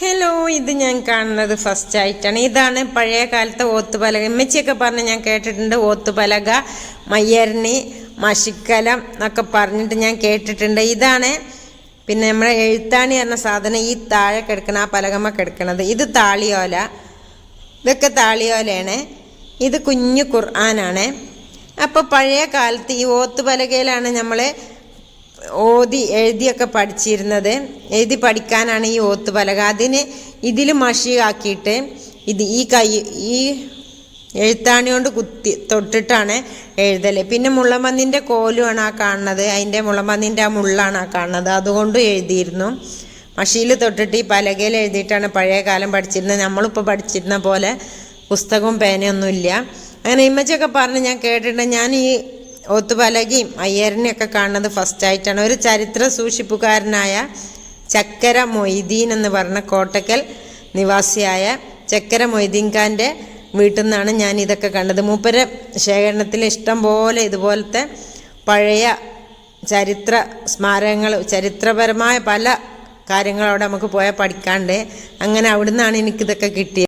Hello, ഇത് ഞാൻ കാണുന്നത് ഫസ്റ്റ് ആയിട്ടാണ്. ഇതാണ് പഴയ കാലത്തെ ഓത്തുപലക. ഉമ്മച്ചിയൊക്കെ പറഞ്ഞ് ഞാൻ കേട്ടിട്ടുണ്ട്. ഓത്തുപലക, മയ്യരണി, മഷിക്കലം എന്നൊക്കെ പറഞ്ഞിട്ട് ഞാൻ കേട്ടിട്ടുണ്ട്. ഇതാണ് പിന്നെ നമ്മളെ എഴുത്താണി പറഞ്ഞ സാധനം. ഈ താഴെ കിടക്കണ ആ പലകമ്മ കിടക്കണത് ഇത് താളിയോല. ഇതൊക്കെ താളിയോലയാണ്. ഇത് കുഞ്ഞു ഖുർആനാണ്. അപ്പോൾ പഴയ കാലത്ത് ഈ ഓത്തുപലകയിലാണ് നമ്മൾ എഴുതിയൊക്കെ പഠിച്ചിരുന്നത്. എഴുതി പഠിക്കാനാണ് ഈ ഓത്തുപലക. ഇതിൽ മഷി ആക്കിയിട്ട് ഈ എഴുത്താണി കൊണ്ട് തൊട്ടിട്ടാണ് എഴുതൽ. പിന്നെ മുള്ളമ്പന്നിൻ്റെ കോലുമാണ് ആ കാണുന്നത്. അതിൻ്റെ മുള്ളമ്പന്നിൻ്റെ ആ മുള്ളാണ് ആ കാണുന്നത്. അതുകൊണ്ട് എഴുതിയിരുന്നു. മഷിയിൽ തൊട്ടിട്ട് ഈ പലകയിൽ എഴുതിയിട്ടാണ് പഴയ കാലം പഠിച്ചിരുന്നത്. നമ്മളിപ്പോൾ പഠിച്ചിരുന്ന പോലെ പുസ്തകവും പേനയൊന്നുമില്ല. അങ്ങനെ ഇമ്മച്ചൊക്കെ പറഞ്ഞ് ഞാൻ കേട്ടിട്ടുണ്ട്. ഞാൻ ഈ ഓത്തുപലകയും അയ്യരനെയൊക്കെ കാണുന്നത് ഫസ്റ്റ് ആയിട്ടാണ്. ഒരു ചരിത്ര സൂക്ഷിപ്പുകാരനായ ചക്കര മൊയ്തീൻ എന്ന് പറഞ്ഞ കോട്ടക്കൽ നിവാസിയായ ചക്കര മൊയ്തീൻ ഖാൻ്റെ വീട്ടിൽ നിന്നാണ് ഞാൻ ഇതൊക്കെ കണ്ടത്. മൂപ്പര ശേഖരണത്തിൽ ഇഷ്ടം പോലെ ഇതുപോലത്തെ പഴയ ചരിത്ര സ്മാരകങ്ങൾ, ചരിത്രപരമായ പല കാര്യങ്ങളവിടെ നമുക്ക് പോയാൽ പഠിക്കാണ്ട്. അങ്ങനെ അവിടെ നിന്നാണ് എനിക്കിതൊക്കെ കിട്ടിയത്.